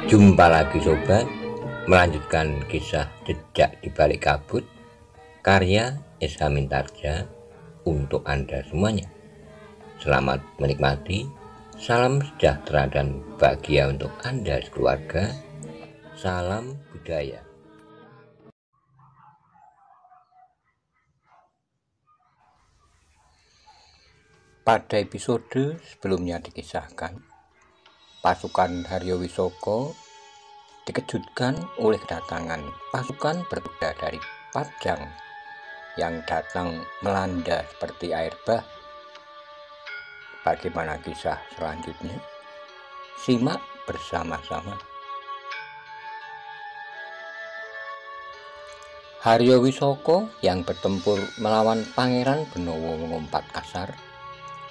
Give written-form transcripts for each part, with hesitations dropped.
Jumpa lagi sobat, melanjutkan kisah Jejak di Balik Kabut karya Esa Mintarja untuk Anda semuanya. Selamat menikmati, salam sejahtera dan bahagia untuk Anda sekeluarga. Salam budaya. Pada episode sebelumnya dikisahkan, pasukan Haryowisoko dikejutkan oleh kedatangan pasukan berkuda dari Pajang yang datang melanda seperti air bah. Bagaimana kisah selanjutnya? Simak bersama-sama. Haryowisoko yang bertempur melawan Pangeran Benowo mengumpat kasar.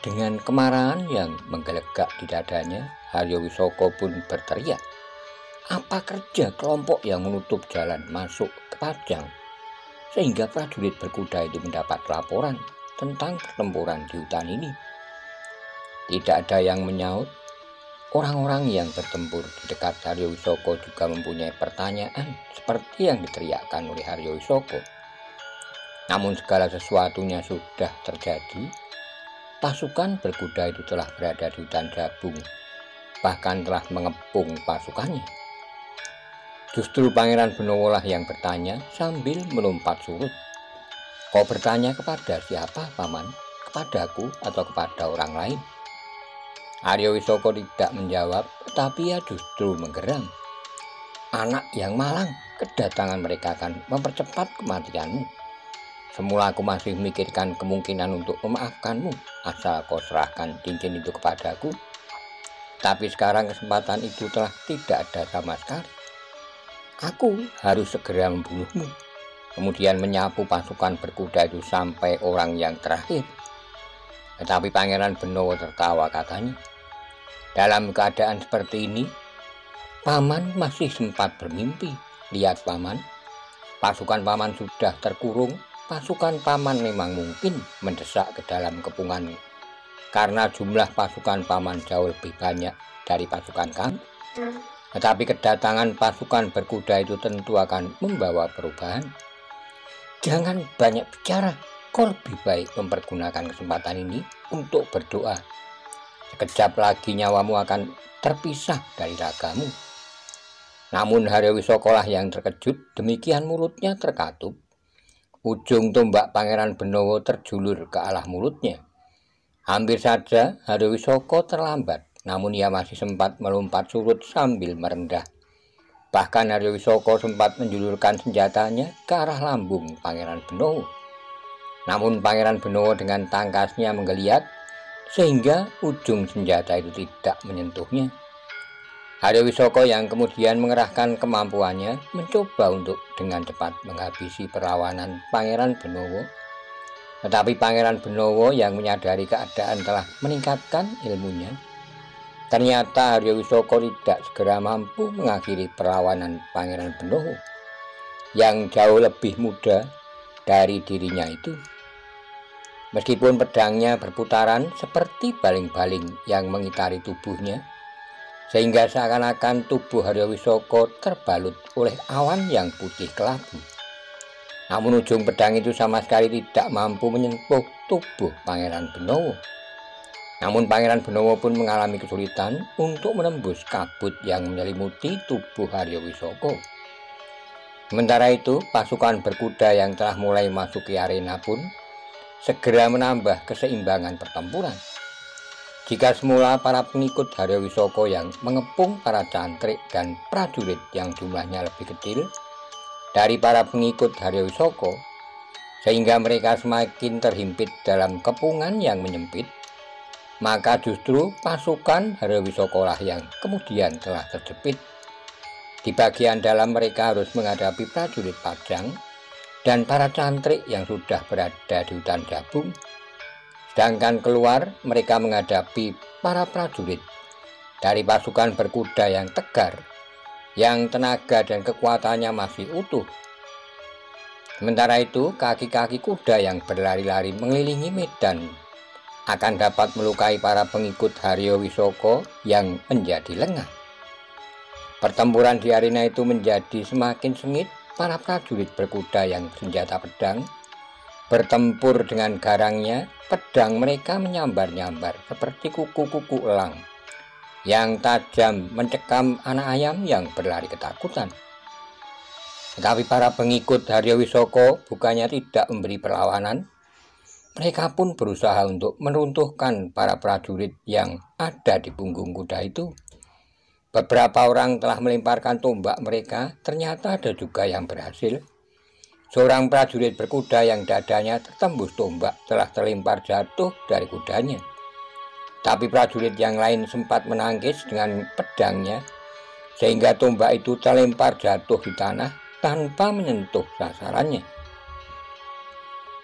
Dengan kemarahan yang menggelegak di dadanya, Haryowisoko pun berteriak, "Apa kerja kelompok yang menutup jalan masuk ke Pajang, sehingga prajurit berkuda itu mendapat laporan tentang pertempuran di hutan ini?" Tidak ada yang menyaut. Orang-orang yang bertempur di dekat Haryowisoko juga mempunyai pertanyaan seperti yang diteriakkan oleh Haryowisoko. Namun segala sesuatunya sudah terjadi. Pasukan berkuda itu telah berada di hutan Jabung, bahkan telah mengepung pasukannya. Justru Pangeran Benowo lah yang bertanya sambil melompat surut. "Kau bertanya kepada siapa, Paman? Kepadaku atau kepada orang lain?" Haryowisoko tidak menjawab, tetapi ia justru menggeram. "Anak yang malang, kedatangan mereka akan mempercepat kematianmu. Semula aku masih memikirkan kemungkinan untuk memaafkanmu asal kau serahkan cincin itu kepadaku. Tapi sekarang kesempatan itu telah tidak ada sama sekali. Aku harus segera membunuhmu, kemudian menyapu pasukan berkuda itu sampai orang yang terakhir." Tetapi Pangeran Benowo tertawa, katanya, "Dalam keadaan seperti ini, Paman masih sempat bermimpi. Lihat Paman, pasukan Paman sudah terkurung. Pasukan Paman memang mungkin mendesak ke dalam kepungan karena jumlah pasukan Paman jauh lebih banyak dari pasukan kami. Tetapi kedatangan pasukan berkuda itu tentu akan membawa perubahan. Jangan banyak bicara, kau lebih baik mempergunakan kesempatan ini untuk berdoa. Sekejap lagi nyawamu akan terpisah dari ragamu." Namun Haryowisoko lah yang terkejut, demikian mulutnya terkatup. Ujung tombak Pangeran Benowo terjulur ke arah mulutnya. Hampir saja Haryowisoko terlambat, namun ia masih sempat melompat surut sambil merendah. Bahkan Haryowisoko sempat menjulurkan senjatanya ke arah lambung Pangeran Benowo. Namun Pangeran Benowo dengan tangkasnya menggeliat, sehingga ujung senjata itu tidak menyentuhnya. Haryowisoko yang kemudian mengerahkan kemampuannya mencoba untuk dengan cepat menghabisi perlawanan Pangeran Benowo. Tetapi Pangeran Benowo yang menyadari keadaan telah meningkatkan ilmunya. Ternyata Haryowisoko tidak segera mampu mengakhiri perlawanan Pangeran Benowo yang jauh lebih muda dari dirinya itu. Meskipun pedangnya berputaran seperti baling-baling yang mengitari tubuhnya, sehingga seakan-akan tubuh Haryowisoko terbalut oleh awan yang putih kelabu. Namun ujung pedang itu sama sekali tidak mampu menyentuh tubuh Pangeran Benowo. Namun Pangeran Benowo pun mengalami kesulitan untuk menembus kabut yang menyelimuti tubuh Haryowisoko. Sementara itu, pasukan berkuda yang telah mulai memasuki arena pun segera menambah keseimbangan pertempuran. Jika semula para pengikut Haryowisoko yang mengepung para cantrik dan prajurit yang jumlahnya lebih kecil dari para pengikut Haryowisoko, sehingga mereka semakin terhimpit dalam kepungan yang menyempit, maka justru pasukan Haryowisoko lah yang kemudian telah terjepit. Di bagian dalam mereka harus menghadapi prajurit Pajang dan para cantrik yang sudah berada di hutan Jabung. Sedangkan keluar mereka menghadapi para prajurit dari pasukan berkuda yang tegar, yang tenaga dan kekuatannya masih utuh. Sementara itu, kaki-kaki kuda yang berlari-lari mengelilingi medan akan dapat melukai para pengikut Haryowisoko yang menjadi lengah. Pertempuran di arena itu menjadi semakin sengit. Para prajurit berkuda yang senjata pedang bertempur dengan garangnya. Pedang mereka menyambar-nyambar seperti kuku-kuku elang yang tajam mencekam anak ayam yang berlari ketakutan. Tetapi para pengikut Haryo Wisoko bukannya tidak memberi perlawanan. Mereka pun berusaha untuk meruntuhkan para prajurit yang ada di punggung kuda itu. Beberapa orang telah melemparkan tombak mereka, ternyata ada juga yang berhasil. Seorang prajurit berkuda yang dadanya tertembus tombak telah terlempar jatuh dari kudanya. Tapi prajurit yang lain sempat menangkis dengan pedangnya, sehingga tombak itu terlempar jatuh di tanah tanpa menyentuh sasarannya.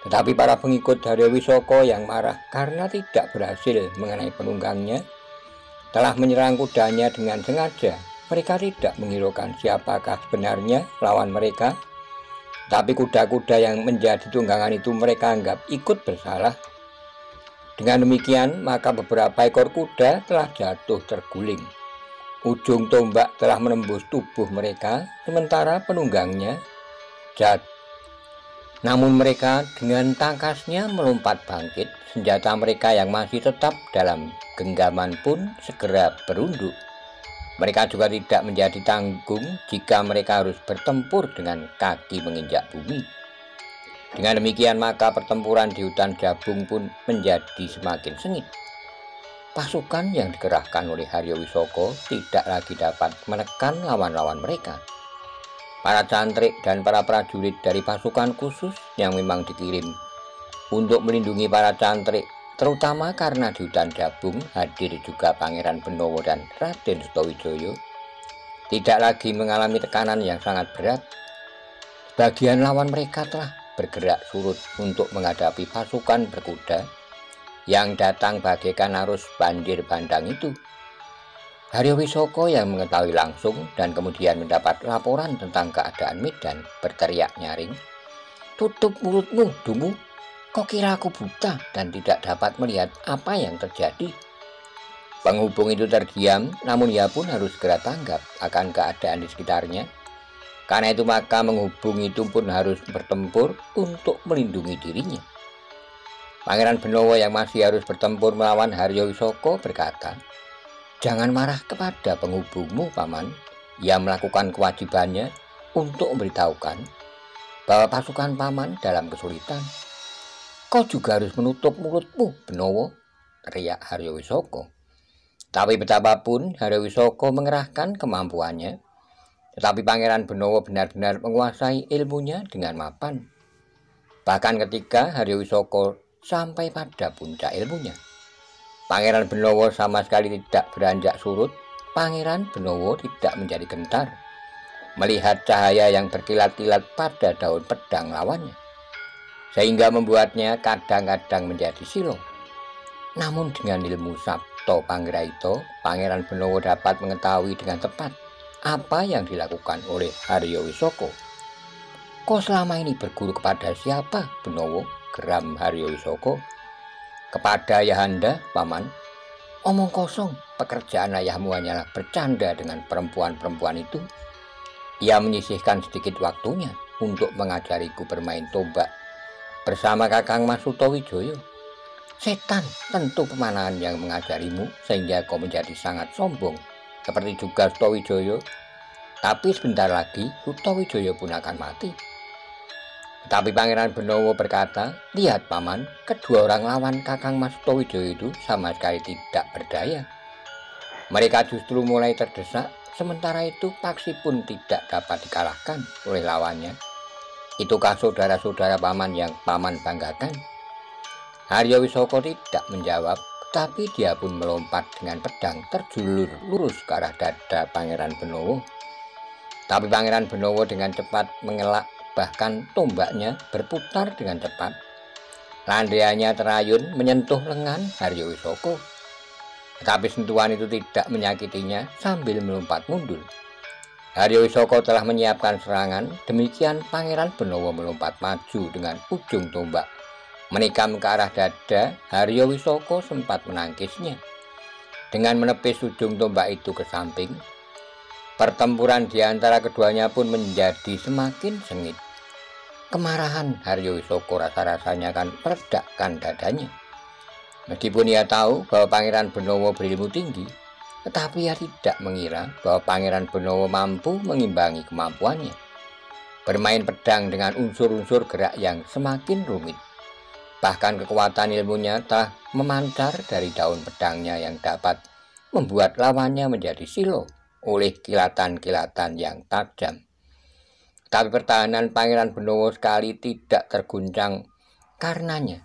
Tetapi para pengikut Haryo Wisoko yang marah karena tidak berhasil mengenai penunggangnya, telah menyerang kudanya dengan sengaja. Mereka tidak menghiraukan siapakah sebenarnya lawan mereka, tapi kuda-kuda yang menjadi tunggangan itu mereka anggap ikut bersalah. Dengan demikian, maka beberapa ekor kuda telah jatuh terguling. Ujung tombak telah menembus tubuh mereka, sementara penunggangnya jatuh. Namun mereka dengan tangkasnya melompat bangkit. Senjata mereka yang masih tetap dalam genggaman pun segera berunduk. Mereka juga tidak menjadi tanggung jika mereka harus bertempur dengan kaki menginjak bumi. Dengan demikian maka pertempuran di hutan Jabung pun menjadi semakin sengit. Pasukan yang dikerahkan oleh Haryo Wisoko tidak lagi dapat menekan lawan-lawan mereka. Para cantrik dan para prajurit dari pasukan khusus yang memang dikirim untuk melindungi para cantrik, terutama karena di hutan Jabung hadir juga Pangeran Benowo dan Raden Sutawijaya, tidak lagi mengalami tekanan yang sangat berat. Sebagian lawan mereka telah bergerak surut untuk menghadapi pasukan berkuda yang datang bagaikan arus banjir bandang itu. Haryo Wisoko yang mengetahui langsung dan kemudian mendapat laporan tentang keadaan medan berteriak nyaring, "Tutup mulutmu, Dungu! Kau kira aku buta dan tidak dapat melihat apa yang terjadi?" Penghubung itu terdiam, namun ia pun harus segera tanggap akan keadaan di sekitarnya. Karena itu maka menghubung itu pun harus bertempur untuk melindungi dirinya. Pangeran Benowo yang masih harus bertempur melawan Haryo Wisoko berkata, "Jangan marah kepada penghubungmu, Paman. Ia melakukan kewajibannya untuk memberitahukan bahwa pasukan Paman dalam kesulitan." "Kau juga harus menutup mulutmu, Benowo," teriak Haryo Wisoko. Tapi betapapun Haryo Wisoko mengerahkan kemampuannya, tetapi Pangeran Benowo benar-benar menguasai ilmunya dengan mapan. Bahkan ketika Haryo Wisoko sampai pada puncak ilmunya, Pangeran Benowo sama sekali tidak beranjak surut. Pangeran Benowo tidak menjadi gentar melihat cahaya yang berkilat-kilat pada daun pedang lawannya, sehingga membuatnya kadang-kadang menjadi silau. Namun dengan ilmu Sabto Panggraita, Pangeran Benowo dapat mengetahui dengan tepat apa yang dilakukan oleh Haryo Wisoko. "Kau selama ini berguru kepada siapa, Benowo?" geram Haryo Wisoko. "Kepada Ayahanda, Paman." "Omong kosong, pekerjaan ayahmu hanyalah bercanda dengan perempuan-perempuan itu." "Ia menyisihkan sedikit waktunya untuk mengajariku bermain tombak bersama Kakang Mas Sutawijaya." "Setan, tentu pemanahan yang mengajarimu sehingga kau menjadi sangat sombong, seperti juga Sutawijaya. Tapi sebentar lagi Sutawijaya pun akan mati." Tapi Pangeran Benowo berkata, "Lihat, Paman, kedua orang lawan Kakang Mas Sutawijaya itu sama sekali tidak berdaya. Mereka justru mulai terdesak, sementara itu Paksi pun tidak dapat dikalahkan oleh lawannya. Itukah saudara-saudara Paman yang Paman banggakan?" Haryo Wisoko tidak menjawab, tapi dia pun melompat dengan pedang terjulur lurus ke arah dada Pangeran Benowo. Tapi Pangeran Benowo dengan cepat mengelak, bahkan tombaknya berputar dengan cepat. Landaiannya terayun menyentuh lengan Haryo Wisoko. Tetapi sentuhan itu tidak menyakitinya. Sambil melompat mundur, Haryo Wisoko telah menyiapkan serangan. Demikian Pangeran Benowo melompat maju dengan ujung tombak menikam ke arah dada. Haryo Wisoko sempat menangkisnya dengan menepis ujung tombak itu ke samping. Pertempuran di antara keduanya pun menjadi semakin sengit. Kemarahan Haryo Wisoko rasa-rasanya akan meledakkan dadanya. Meskipun ia tahu bahwa Pangeran Benowo berilmu tinggi, tetapi ia tidak mengira bahwa Pangeran Benowo mampu mengimbangi kemampuannya. Bermain pedang dengan unsur-unsur gerak yang semakin rumit. Bahkan kekuatan ilmunya telah memancar dari daun pedangnya yang dapat membuat lawannya menjadi silo oleh kilatan-kilatan yang tajam. Tapi pertahanan Pangeran Benowo sekali tidak terguncang karenanya.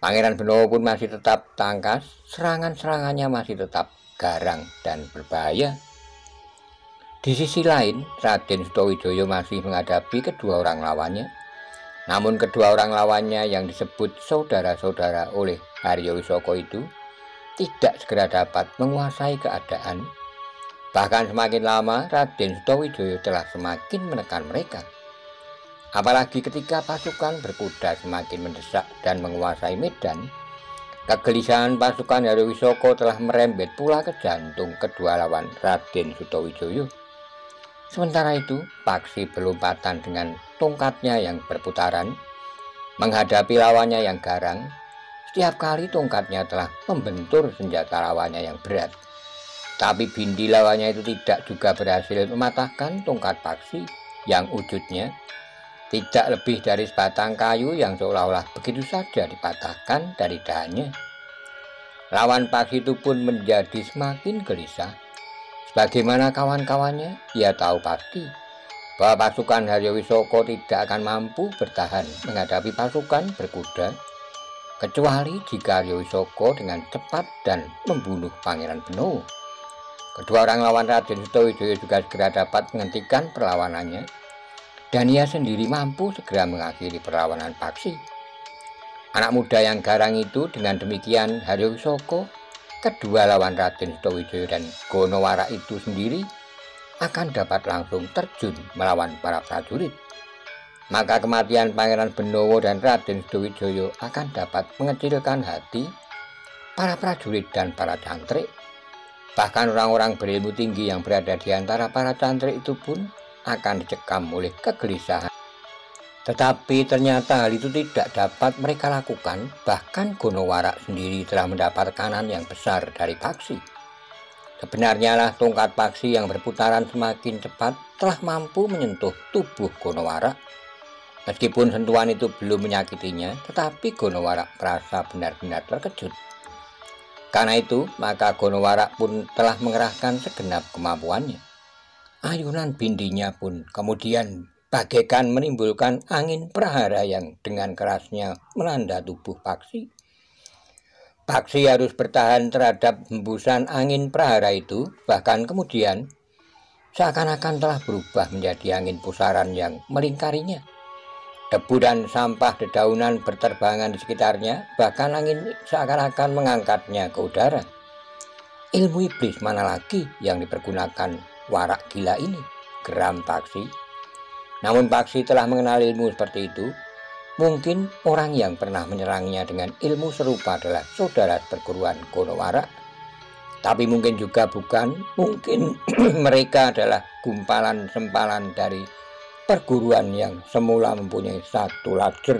Pangeran Benowo pun masih tetap tangkas, serangan-serangannya masih tetap garang dan berbahaya. Di sisi lain, Raden Sutawijaya masih menghadapi kedua orang lawannya. Namun kedua orang lawannya yang disebut saudara-saudara oleh Haryo Wisoko itu tidak segera dapat menguasai keadaan. Bahkan semakin lama Raden Sutawijaya telah semakin menekan mereka. Apalagi ketika pasukan berkuda semakin mendesak dan menguasai medan, kegelisahan pasukan Haryo Wisoko telah merembet pula ke jantung kedua lawan Raden Sutawijaya. Sementara itu, Paksi berlompatan dengan tongkatnya yang berputaran, menghadapi lawannya yang garang. Setiap kali tongkatnya telah membentur senjata lawannya yang berat. Tapi bindi lawannya itu tidak juga berhasil mematahkan tongkat Paksi yang wujudnya tidak lebih dari sebatang kayu yang seolah-olah begitu saja dipatahkan dari dahannya. Lawan Paksi itu pun menjadi semakin gelisah. Sebagaimana kawan-kawannya, ia tahu pasti bahwa pasukan Haryo Wisoko tidak akan mampu bertahan menghadapi pasukan berkuda, kecuali jika Haryo Wisoko dengan cepat dan membunuh Pangeran Benowo. Kedua orang lawan Raden Sutawijaya juga segera dapat menghentikan perlawanannya, dan ia sendiri mampu segera mengakhiri perlawanan Paksi. Anak muda yang garang itu dengan demikian Haryo Wisoko, kedua lawan Raden Sutawijaya dan Gonowara itu sendiri akan dapat langsung terjun melawan para prajurit. Maka kematian Pangeran Benowo dan Raden Sutawijaya akan dapat mengecilkan hati para prajurit dan para cantrik. Bahkan orang-orang berilmu tinggi yang berada di antara para cantrik itu pun akan dicekam oleh kegelisahan. Tetapi ternyata hal itu tidak dapat mereka lakukan. Bahkan Gonowara sendiri telah mendapat tekanan yang besar dari Paksi. Sebenarnya lah tongkat Paksi yang berputaran semakin cepat telah mampu menyentuh tubuh Gonowara. Meskipun sentuhan itu belum menyakitinya, tetapi Gonowara merasa benar-benar terkejut. Karena itu, maka Gonowara pun telah mengerahkan segenap kemampuannya. Ayunan bindinya pun kemudian bagaikan menimbulkan angin prahara yang dengan kerasnya melanda tubuh Paksi. Paksi harus bertahan terhadap hembusan angin prahara itu, bahkan kemudian seakan-akan telah berubah menjadi angin pusaran yang melingkarinya. Debu dan sampah dedaunan berterbangan di sekitarnya, bahkan angin seakan-akan mengangkatnya ke udara. Ilmu iblis mana lagi yang dipergunakan warak gila ini, geram Paksi. Namun Paksi telah mengenal ilmu seperti itu. Mungkin orang yang pernah menyerangnya dengan ilmu serupa adalah saudara perguruan Gonowara. Tapi mungkin juga bukan, mungkin mereka adalah gumpalan sempalan dari perguruan yang semula mempunyai satu lajur.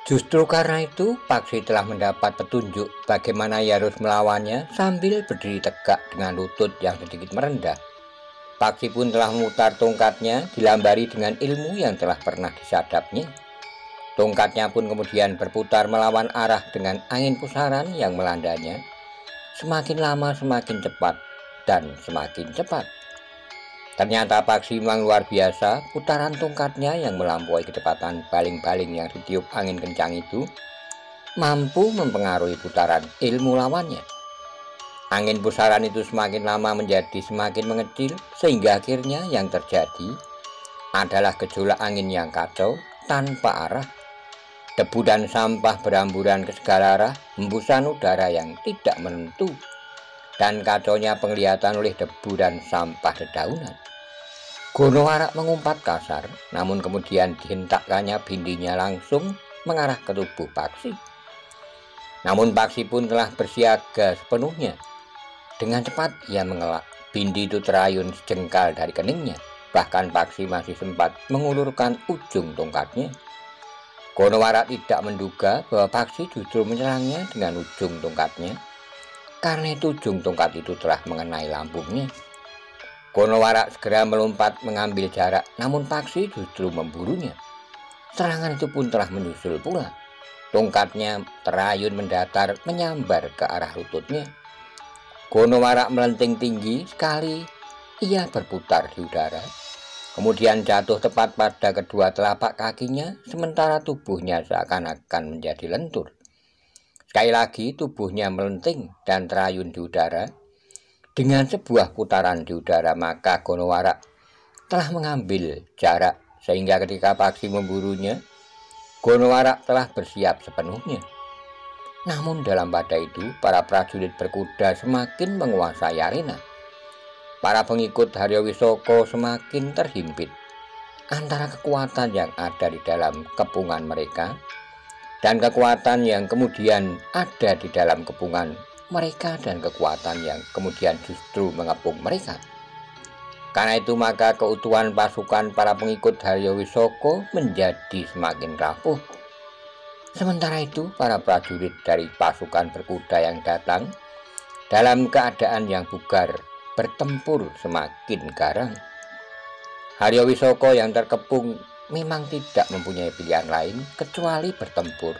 Justru karena itu Paksi telah mendapat petunjuk bagaimana ia harus melawannya sambil berdiri tegak dengan lutut yang sedikit merendah. Paksi pun telah memutar tongkatnya dilambari dengan ilmu yang telah pernah disadapnya. Tongkatnya pun kemudian berputar melawan arah dengan angin pusaran yang melandanya. Semakin lama semakin cepat dan semakin cepat. Ternyata Paksi memang luar biasa. Putaran tongkatnya yang melampaui kecepatan baling-baling yang ditiup angin kencang itu mampu mempengaruhi putaran ilmu lawannya. Angin pusaran itu semakin lama menjadi semakin mengecil, sehingga akhirnya yang terjadi adalah gejolak angin yang kacau tanpa arah. Debu dan sampah beramburan ke segala arah, hembusan udara yang tidak menentu, dan kacaunya penglihatan oleh debu dan sampah dedaunan. Gonowara mengumpat kasar, namun kemudian dihentakkannya bindinya langsung mengarah ke tubuh Paksi. Namun Paksi pun telah bersiaga sepenuhnya. Dengan cepat ia mengelak, Bindi itu terayun sejengkal dari keningnya. Bahkan Paksi masih sempat mengulurkan ujung tongkatnya. Gonowara tidak menduga bahwa Paksi justru menyerangnya dengan ujung tongkatnya. Karena itu ujung tongkat itu telah mengenai lambungnya. Gonowara segera melompat mengambil jarak, namun Paksi justru memburunya. Serangan itu pun telah menyusul pula. Tongkatnya terayun mendatar menyambar ke arah lututnya. Gonowara melenting tinggi sekali, ia berputar di udara. Kemudian jatuh tepat pada kedua telapak kakinya, sementara tubuhnya seakan-akan menjadi lentur. Sekali lagi tubuhnya melenting dan terayun di udara. Dengan sebuah putaran di udara, maka Gonowara telah mengambil jarak, sehingga ketika Paksi memburunya, Gonowara telah bersiap sepenuhnya. Namun dalam pada itu, para prajurit berkuda semakin menguasai arena. Para pengikut Haryowisoko semakin terhimpit antara kekuatan yang ada di dalam kepungan mereka dan kekuatan yang kemudian ada di dalam kepungan mereka dan kekuatan yang kemudian justru mengepung mereka. Karena itu maka keutuhan pasukan para pengikut Haryowisoko menjadi semakin rapuh. Sementara itu para prajurit dari pasukan berkuda yang datang dalam keadaan yang bugar bertempur semakin garang. Haryowisoko yang terkepung memang tidak mempunyai pilihan lain kecuali bertempur.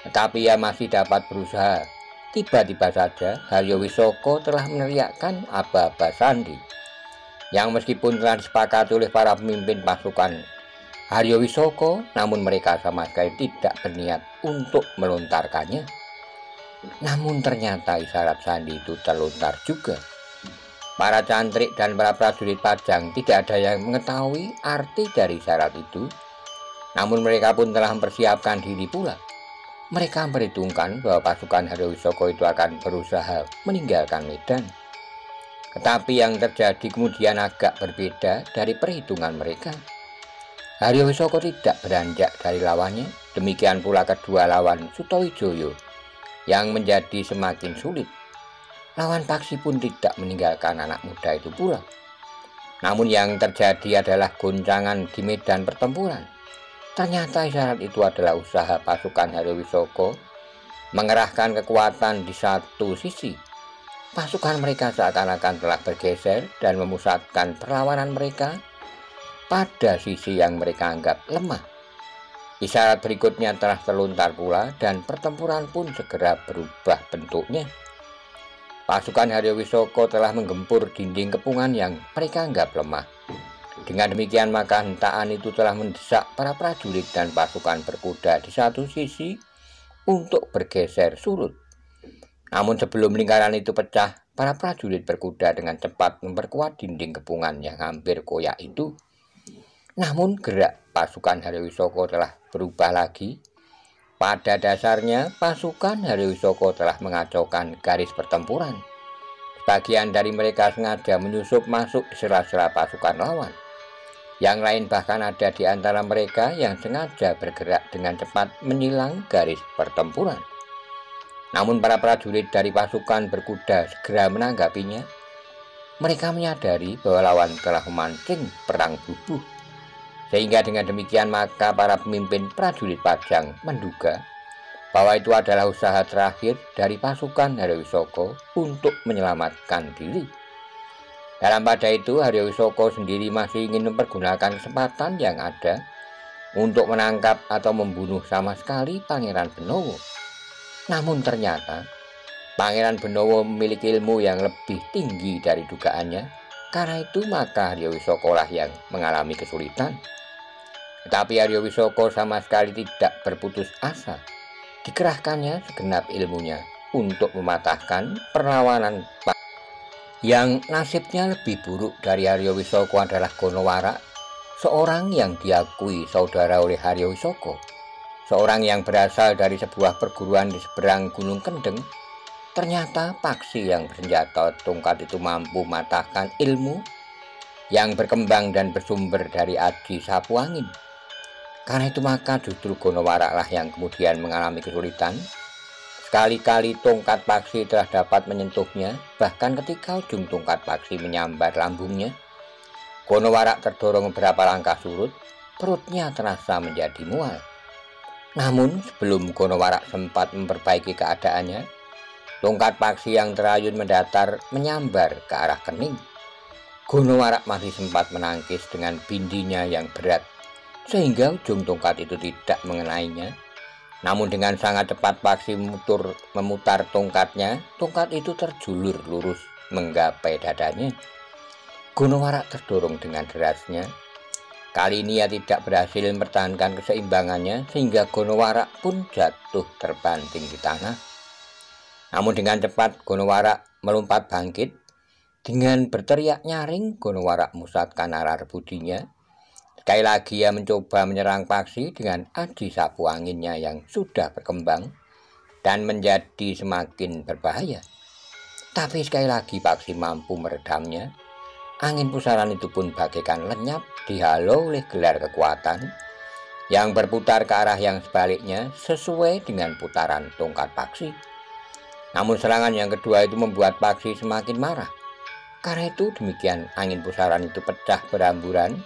Tetapi ia masih dapat berusaha. Tiba-tiba saja Haryowisoko telah meneriakkan aba-aba sandi yang meskipun telah disepakati oleh para pemimpin pasukan Haryowisoko, namun mereka sama sekali tidak berniat untuk melontarkannya. Namun ternyata isyarat sandi itu terlontar juga. Para cantrik dan para prajurit Pajang tidak ada yang mengetahui arti dari isyarat itu. Namun mereka pun telah mempersiapkan diri pula. Mereka memperhitungkan bahwa pasukan Haryowisoko itu akan berusaha meninggalkan medan. Tetapi yang terjadi kemudian agak berbeda dari perhitungan mereka. Haryowisoko tidak beranjak dari lawannya, demikian pula kedua lawan Sutowijoyo yang menjadi semakin sulit. Lawan Paksi pun tidak meninggalkan anak muda itu pula. Namun yang terjadi adalah goncangan di medan pertempuran. Ternyata isyarat itu adalah usaha pasukan Haryowisoko mengerahkan kekuatan di satu sisi. Pasukan mereka seakan-akan telah bergeser dan memusatkan perlawanan mereka pada sisi yang mereka anggap lemah. Isyarat berikutnya telah terlontar pula dan pertempuran pun segera berubah bentuknya. Pasukan Haryowisoko telah menggempur dinding kepungan yang mereka anggap lemah. Dengan demikian maka hentaan itu telah mendesak para prajurit dan pasukan berkuda di satu sisi untuk bergeser surut. Namun sebelum lingkaran itu pecah, para prajurit berkuda dengan cepat memperkuat dinding kepungan yang hampir koyak itu. Namun gerak pasukan Haryowisoko telah berubah lagi. Pada dasarnya pasukan Haryowisoko telah mengacaukan garis pertempuran. Sebagian dari mereka sengaja menyusup masuk di sela-sela pasukan lawan. Yang lain bahkan ada di antara mereka yang sengaja bergerak dengan cepat menyilang garis pertempuran. Namun para prajurit dari pasukan berkuda segera menanggapinya. Mereka menyadari bahwa lawan telah memancing perang bubuh. Sehingga dengan demikian maka para pemimpin prajurit Pajang menduga bahwa itu adalah usaha terakhir dari pasukan Haryowisoko untuk menyelamatkan diri. Dalam pada itu Haryowisoko sendiri masih ingin mempergunakan kesempatan yang ada untuk menangkap atau membunuh sama sekali Pangeran Benowo. Namun ternyata Pangeran Benowo memiliki ilmu yang lebih tinggi dari dugaannya. Karena itu maka Haryowisoko lah yang mengalami kesulitan. Tetapi Haryowisoko sama sekali tidak berputus asa. Dikerahkannya segenap ilmunya untuk mematahkan perlawanan. Yang nasibnya lebih buruk dari Haryowisoko adalah Gonowara, seorang yang diakui saudara oleh Haryowisoko, seorang yang berasal dari sebuah perguruan di seberang Gunung Kendeng. Ternyata Paksi yang bersenjata tongkat itu mampu mematahkan ilmu yang berkembang dan bersumber dari Aji Sapu Angin. Karena itu maka justru Gonowara lah yang kemudian mengalami kesulitan. Sekali-kali tongkat paksi telah dapat menyentuhnya, bahkan ketika ujung tongkat paksi menyambar lambungnya, Gonowarak terdorong beberapa langkah surut, perutnya terasa menjadi mual. Namun sebelum Gonowarak sempat memperbaiki keadaannya, tongkat paksi yang terayun mendatar menyambar ke arah kening. Gonowarak masih sempat menangkis dengan bindinya yang berat, sehingga ujung tongkat itu tidak mengenainya. Namun dengan sangat cepat paksi memutar tongkatnya, tongkat itu terjulur lurus menggapai dadanya. Gonowarak terdorong dengan derasnya. Kali ini ia tidak berhasil mempertahankan keseimbangannya, sehingga Gonowarak pun jatuh terbanting di tanah. Namun dengan cepat Gonowarak melompat bangkit. Dengan berteriak nyaring, Gonowarak memusatkan nalar budinya. Sekali lagi ia mencoba menyerang paksi dengan aji sapu anginnya yang sudah berkembang dan menjadi semakin berbahaya. Tapi sekali lagi paksi mampu meredamnya. Angin pusaran itu pun bagaikan lenyap dihalau oleh gelar kekuatan yang berputar ke arah yang sebaliknya sesuai dengan putaran tongkat paksi. Namun serangan yang kedua itu membuat paksi semakin marah. Karena itu demikian angin pusaran itu pecah beramburan.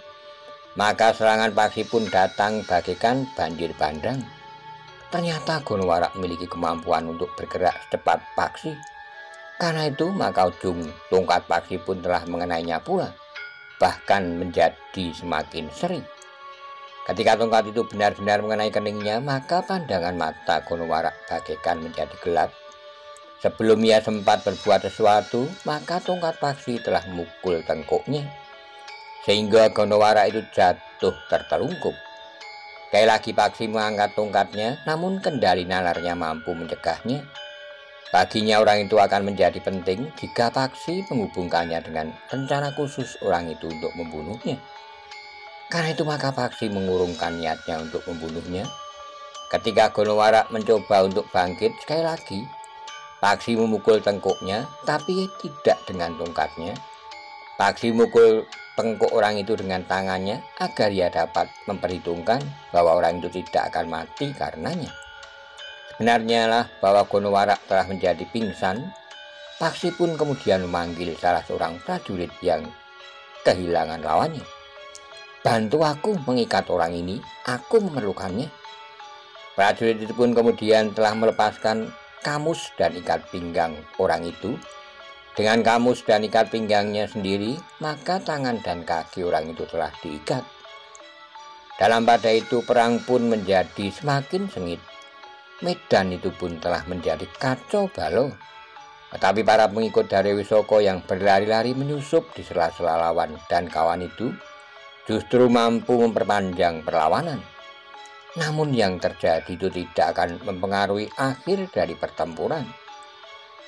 Maka serangan paksi pun datang bagaikan banjir bandang. Ternyata Gonowarak memiliki kemampuan untuk bergerak secepat paksi. Karena itu maka ujung tongkat paksi pun telah mengenainya pula, bahkan menjadi semakin sering. Ketika tongkat itu benar-benar mengenai keningnya, maka pandangan mata Gonowarak bagaikan menjadi gelap. Sebelum ia sempat berbuat sesuatu, maka tongkat paksi telah memukul tengkuknya, sehingga Gonowarak itu jatuh tertelungkup. Sekali lagi paksi mengangkat tongkatnya, namun kendali nalarnya mampu mencegahnya. Baginya orang itu akan menjadi penting jika paksi menghubungkannya dengan rencana khusus orang itu untuk membunuhnya. Karena itu maka paksi mengurungkan niatnya untuk membunuhnya. Ketika Gonowarak mencoba untuk bangkit sekali lagi, paksi memukul tengkuknya, tapi tidak dengan tongkatnya. Paksi memukul tengkuk orang itu dengan tangannya agar ia dapat memperhitungkan bahwa orang itu tidak akan mati karenanya. Sebenarnya lah bahwa Gonowarak telah menjadi pingsan. Paksi pun kemudian memanggil salah seorang prajurit yang kehilangan lawannya. "Bantu aku mengikat orang ini, aku memerlukannya." Prajurit itu pun kemudian telah melepaskan kamus dan ikat pinggang orang itu. Dengan kamus dan ikat pinggangnya sendiri, maka tangan dan kaki orang itu telah diikat. Dalam pada itu perang pun menjadi semakin sengit. Medan itu pun telah menjadi kacau balau. Tetapi para pengikut dari Wisoko yang berlari-lari menyusup di sela-sela lawan dan kawan itu justru mampu memperpanjang perlawanan. Namun yang terjadi itu tidak akan mempengaruhi akhir dari pertempuran.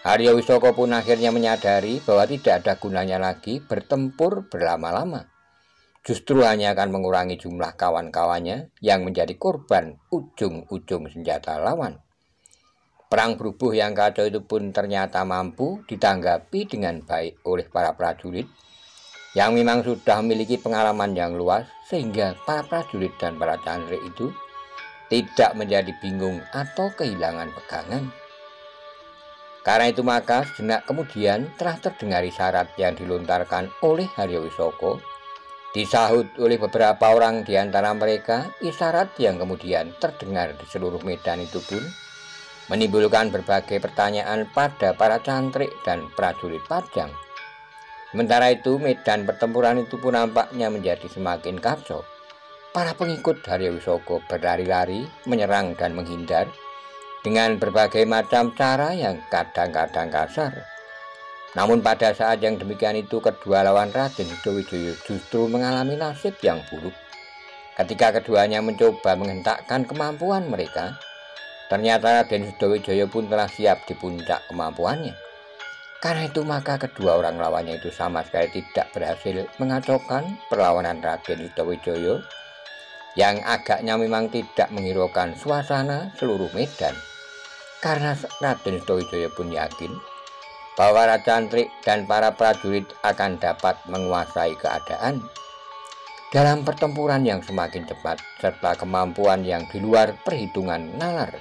Arya Wisoko pun akhirnya menyadari bahwa tidak ada gunanya lagi bertempur berlama-lama. Justru hanya akan mengurangi jumlah kawan-kawannya yang menjadi korban ujung-ujung senjata lawan. Perang berubuh yang kacau itu pun ternyata mampu ditanggapi dengan baik oleh para prajurit yang memang sudah memiliki pengalaman yang luas, sehingga para prajurit dan para cantrik itu tidak menjadi bingung atau kehilangan pegangan. Karena itu maka sejenak kemudian telah terdengar isyarat yang dilontarkan oleh Arya Wisoko. Disahut oleh beberapa orang di antara mereka. Isyarat yang kemudian terdengar di seluruh medan itu pun menimbulkan berbagai pertanyaan pada para cantrik dan prajurit Pajang. Sementara itu medan pertempuran itu pun nampaknya menjadi semakin kacau. Para pengikut Arya Wisoko berlari-lari, menyerang dan menghindar dengan berbagai macam cara yang kadang-kadang kasar. Namun pada saat yang demikian itu kedua lawan Raden Sudowijoyo justru mengalami nasib yang buruk. Ketika keduanya mencoba menghentakkan kemampuan mereka, ternyata Raden Sudowijoyo pun telah siap di puncak kemampuannya. Karena itu maka kedua orang lawannya itu sama sekali tidak berhasil mengacaukan perlawanan Raden Sudowijoyo yang agaknya memang tidak menghiraukan suasana seluruh medan. Karena Raden Sudowijoyo pun yakin bahwa para cantrik dan para prajurit akan dapat menguasai keadaan dalam pertempuran yang semakin cepat serta kemampuan yang di luar perhitungan nalar.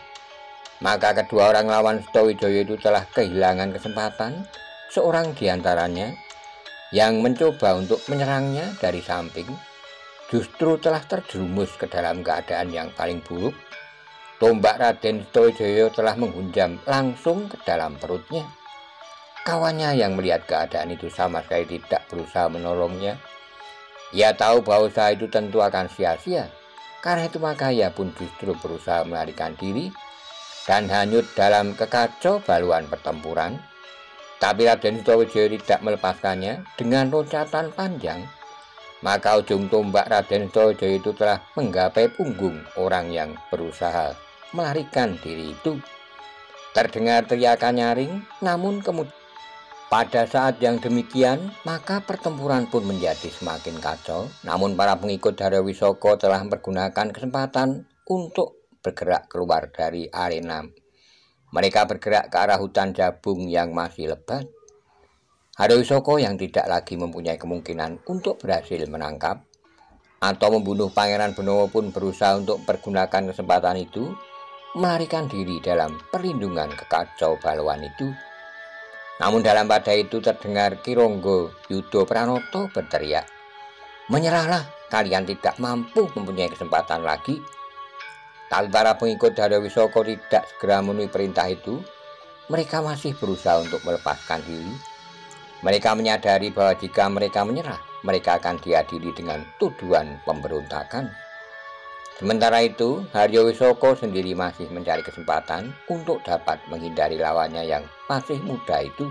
Maka kedua orang lawan Sutawijaya itu telah kehilangan kesempatan. Seorang di antaranya yang mencoba untuk menyerangnya dari samping justru telah terjerumus ke dalam keadaan yang paling buruk. Tombak Raden Sutawijaya telah menghunjam langsung ke dalam perutnya. Kawannya yang melihat keadaan itu sama sekali tidak berusaha menolongnya. Ia tahu bahwa usaha itu tentu akan sia-sia. Karena itu maka ia pun justru berusaha melarikan diri dan hanyut dalam kekacau baluan pertempuran. Tapi Raden Sutawijaya tidak melepaskannya dengan loncatan panjang. Maka ujung tombak Raden Sutawijaya itu telah menggapai punggung orang yang berusaha melarikan diri itu. Terdengar teriakan nyaring, namun kemudian pada saat yang demikian maka pertempuran pun menjadi semakin kacau. Namun para pengikut Haryawisaka telah mempergunakan kesempatan untuk bergerak keluar dari arena. Mereka bergerak ke arah hutan jabung yang masih lebat. Haryawisaka yang tidak lagi mempunyai kemungkinan untuk berhasil menangkap atau membunuh Pangeran Benawa pun berusaha untuk pergunakan kesempatan itu melarikan diri dalam perlindungan kekacau baluan itu. Namun dalam pada itu terdengar Kironggo Yudo Pranoto berteriak, "Menyerahlah, kalian tidak mampu mempunyai kesempatan lagi." Tapi para pengikut Haryawisaka tidak segera memenuhi perintah itu. Mereka masih berusaha untuk melepaskan diri. Mereka menyadari bahwa jika mereka menyerah, mereka akan diadili dengan tuduhan pemberontakan. Sementara itu, Haryawisaka sendiri masih mencari kesempatan untuk dapat menghindari lawannya yang masih muda itu.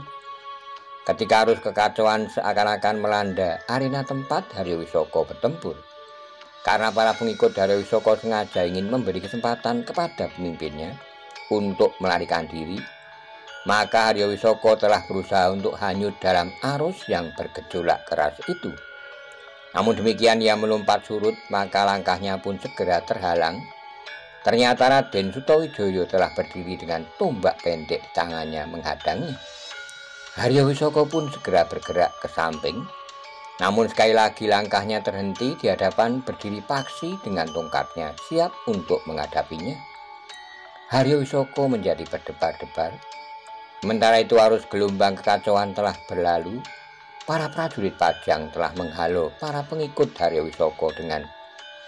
Ketika arus kekacauan seakan-akan melanda arena tempat Haryawisaka bertempur, karena para pengikut Haryawisaka sengaja ingin memberi kesempatan kepada pemimpinnya untuk melarikan diri, maka Haryawisaka telah berusaha untuk hanyut dalam arus yang bergejolak keras itu. Namun demikian ia melompat surut, maka langkahnya pun segera terhalang. Ternyata Raden Sutawijaya telah berdiri dengan tombak pendek di tangannya menghadangnya. Haryawisaka pun segera bergerak ke samping. Namun sekali lagi langkahnya terhenti di hadapan berdiri Paksi dengan tongkatnya siap untuk menghadapinya. Haryawisaka menjadi berdebar-debar. Sementara itu arus gelombang kekacauan telah berlalu. Para prajurit Pajang telah menghalau para pengikut Haryawisaka dengan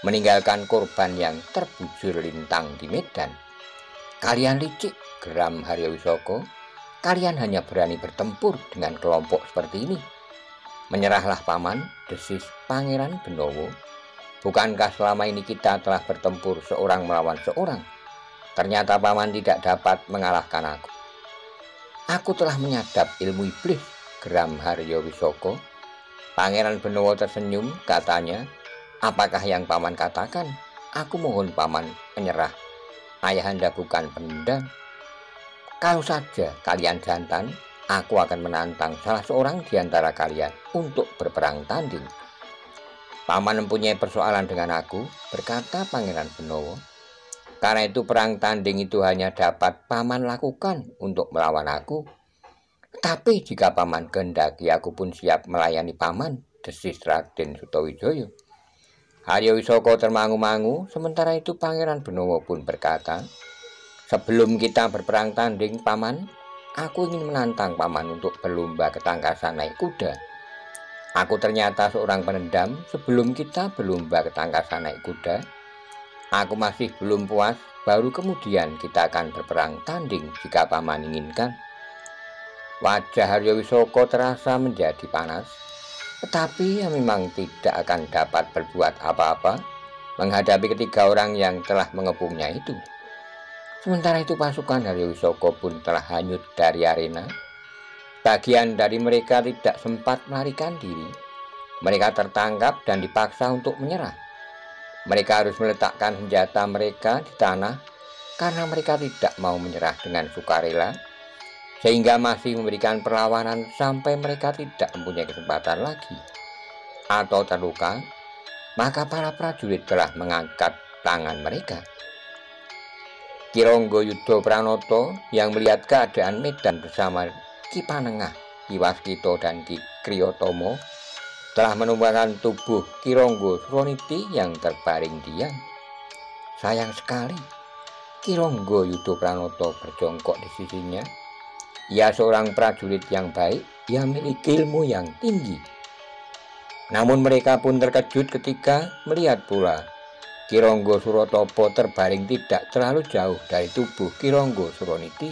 meninggalkan korban yang terbujur lintang di medan. "Kalian licik," geram Haryawisaka. "Kalian hanya berani bertempur dengan kelompok seperti ini." "Menyerahlah paman," desis Pangeran Benawa. "Bukankah selama ini kita telah bertempur seorang melawan seorang? Ternyata paman tidak dapat mengalahkan aku." "Aku telah menyadap ilmu iblis," geram Haryawisaka. Pangeran Benawa tersenyum, katanya, "Apakah yang paman katakan? Aku mohon paman menyerah. Ayahanda bukan pendendam. Kalau saja kalian jantan, aku akan menantang salah seorang di antara kalian untuk berperang tanding." "Paman mempunyai persoalan dengan aku," berkata Pangeran Benawa. "Karena itu perang tanding itu hanya dapat paman lakukan untuk melawan aku. Tapi jika paman kehendaki, aku pun siap melayani paman," desis Raden Sutawijaya. Haryawisaka termangu-mangu. Sementara itu Pangeran Benawa pun berkata, "Sebelum kita berperang tanding, paman, aku ingin menantang paman untuk berlomba ketangkasan naik kuda. Aku ternyata seorang penendam. Sebelum kita berlomba ketangkasan naik kuda, aku masih belum puas. Baru kemudian kita akan berperang tanding jika paman inginkan." Wajah Haryawisaka terasa menjadi panas, tetapi ia memang tidak akan dapat berbuat apa-apa menghadapi ketiga orang yang telah mengepungnya itu. Sementara itu pasukan Haryawisaka pun telah hanyut dari arena. Bagian dari mereka tidak sempat melarikan diri. Mereka tertangkap dan dipaksa untuk menyerah. Mereka harus meletakkan senjata mereka di tanah karena mereka tidak mau menyerah dengan sukarela, sehingga masih memberikan perlawanan sampai mereka tidak mempunyai kesempatan lagi atau terluka. Maka para prajurit telah mengangkat tangan mereka. Kironggo Yudo Pranoto yang melihat keadaan medan bersama Ki Panengah, Ki Waskita dan Ki Kriyotomo telah menumbangkan tubuh Kironggo Suroniti yang terbaring diam. "Sayang sekali, Ki Rangga Yudapranoto berjongkok di sisinya. Ia seorang prajurit yang baik, ia memiliki ilmu yang tinggi. Namun mereka pun terkejut ketika melihat pula Ki Rangga Suratopo terbaring tidak terlalu jauh dari tubuh Ki Rangga Suroniti.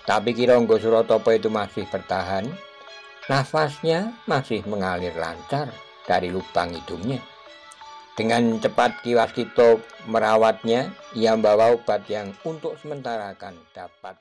Tapi Ki Rangga Suratopo itu masih bertahan, nafasnya masih mengalir lancar dari lubang hidungnya. Dengan cepat Ki Waskita merawatnya, ia membawa obat yang untuk sementara akan dapat